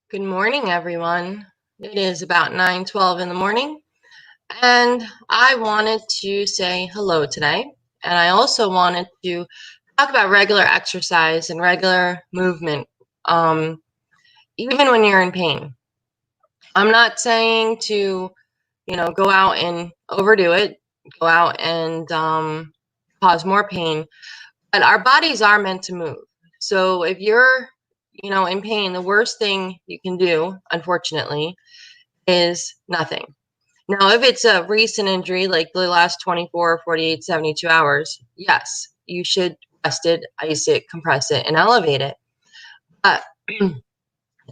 Good morning, everyone. It is about 9:12 in the morning, and I wanted to say hello today. And I also wanted to talk about regular exercise and regular movement, um, even when you're in pain. I'm not saying to, go out and overdo it, go out and cause more pain, but our bodies are meant to move. So if you're, in pain, the worst thing you can do, unfortunately, is nothing. Now, if it's a recent injury, like the last 24, 48, 72 hours, yes, you should rest it, ice it, compress it, and elevate it. But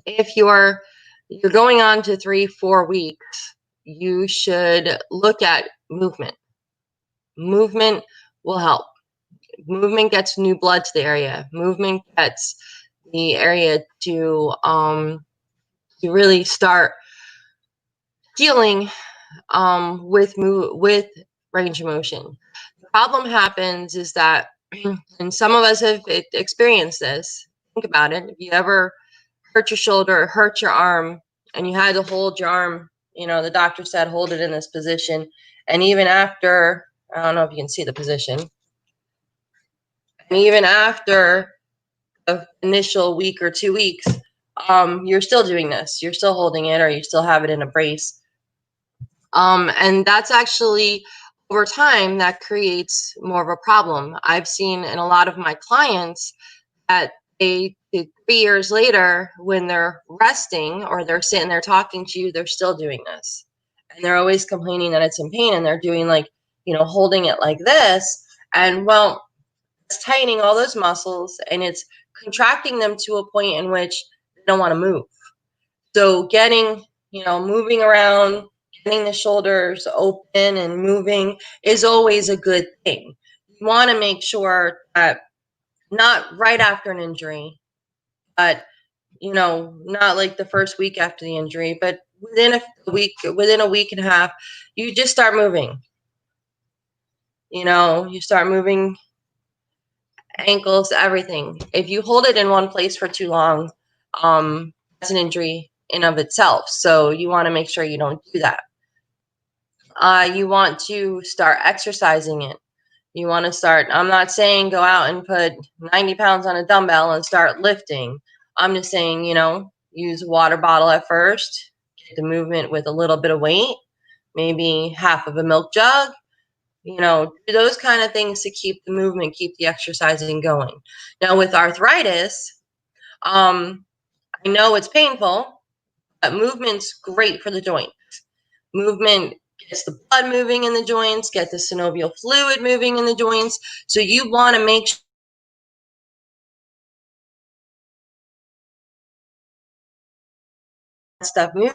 if you're going on to 3, 4 weeks, you should look at movement. Movement will help. Movement gets new blood to the area. Movement gets the area to really start healing with range of motion. The problem happens is that, and some of us have experienced this. Think about it. If you ever hurt your shoulder or hurt your arm, and you had to hold your arm, the doctor said hold it in this position, and even after, I don't know if you can see the position, and even after the initial week or 2 weeks, you're still doing this. You're still holding it, or you still have it in a brace. And that's actually over time that creates more of a problem. I've seen in a lot of my clients that 3 years later, when they're resting or they're sitting there talking to you, they're still doing this. And they're always complaining that it's in pain, and they're doing like, holding it like this. And well, it's tightening all those muscles and it's contracting them to a point in which they don't want to move. So getting, moving around, getting the shoulders open and moving is always a good thing. You want to make sure that not right after an injury, but not like the first week after the injury, but within a week and a half, you just start moving. You start moving ankles, everything. If you hold it in one place for too long, that's an injury in of itself. So you want to make sure you don't do that. You want to start exercising it. You want to start, I'm not saying go out and put 90 pounds on a dumbbell and start lifting. I'm just saying, use a water bottle at first, get the movement with a little bit of weight, maybe half of a milk jug, do those kind of things to keep the movement, keep the exercising going. Now with arthritis, I know it's painful, but movement's great for the joints. Movement gets the blood moving in the joints, get the synovial fluid moving in the joints. So you want to make stuff moving,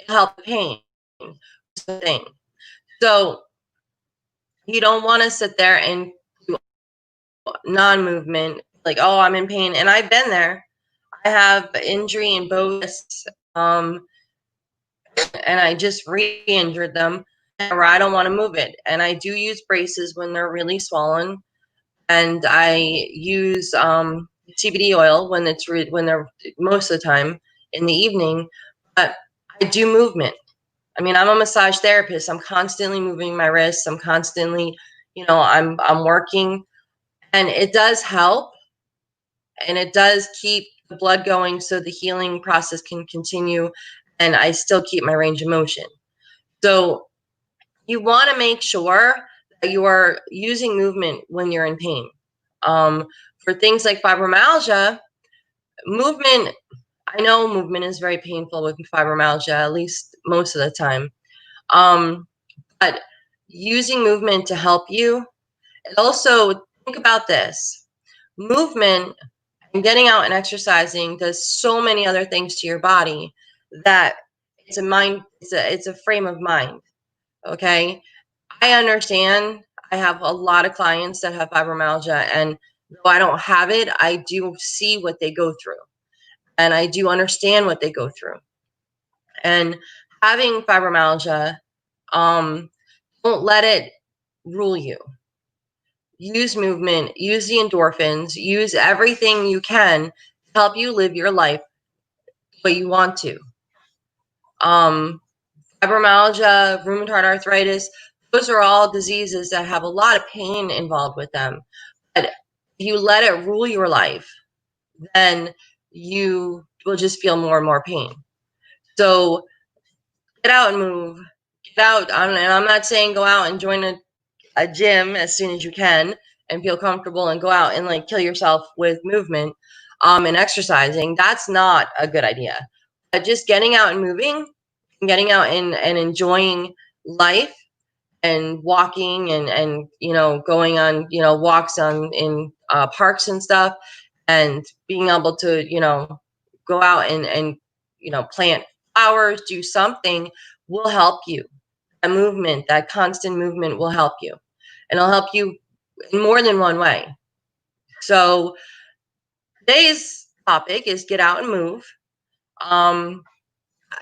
help the pain. So you don't want to sit there and do non-movement, like, oh, I'm in pain. And I've been there. I have injury in both wrists, and I just re-injured them, or I don't want to move it. And I do use braces when they're really swollen, and I use CBD oil when when they're most of the time in the evening. But I do movement. I mean, I'm a massage therapist. I'm constantly moving my wrists. I'm constantly, I'm working, and it does help, and it does keep the blood going so the healing process can continue, and I still keep my range of motion. So you want to make sure that you are using movement when you're in pain. For things like fibromyalgia, movement, I know movement is very painful with fibromyalgia, at least most of the time. But using movement to help you, and also think about this movement and getting out and exercising does so many other things to your body that it's a frame of mind. Okay. I understand. I have a lot of clients that have fibromyalgia, and though I don't have it, I do see what they go through, and I do understand what they go through. And having fibromyalgia, don't let it rule you. use movement, use the endorphins, use everything you can to help you live your life the way you want to. Fibromyalgia, rheumatoid arthritis, those are all diseases that have a lot of pain involved with them. But if you let it rule your life, then you will just feel more and more pain. So get out and move. Get out. And I'm not saying go out and join a gym as soon as you can and feel comfortable and go out and like kill yourself with movement and exercising. That's not a good idea. But just getting out and moving, getting out and enjoying life and walking and going on walks in parks and stuff, and being able to go out and plant flowers, do something will help you. That movement, that constant movement will help you, and it'll help you in more than one way. So today's topic is get out and move.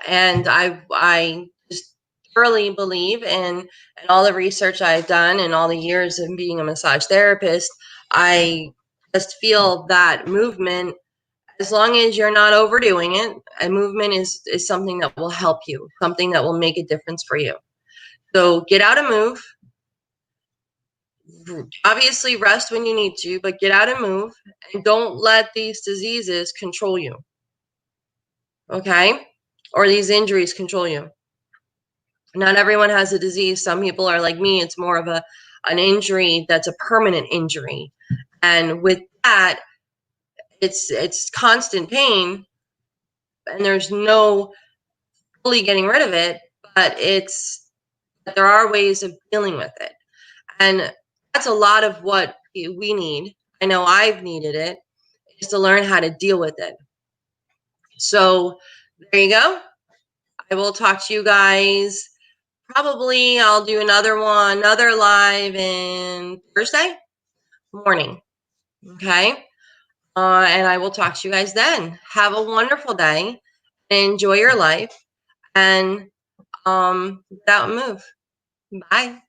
And I just thoroughly believe in all the research I've done and all the years of being a massage therapist. I just feel that movement, as long as you're not overdoing it, a movement is something that will help you, something that will make a difference for you. So get out and move. Obviously rest when you need to, but get out and move, and don't let these diseases control you. Okay? Or these injuries control you. Not everyone has a disease. Some people are like me. It's more of an injury that's a permanent injury. And with that, it's constant pain, and there's no fully getting rid of it, but there are ways of dealing with it. And that's a lot of what we need. I know I've needed it, is to learn how to deal with it. So there you go. I will talk to you guys. Probably I'll do another live in Thursday morning. Okay. And I will talk to you guys then. Have a wonderful day. Enjoy your life, and get out and move. Bye.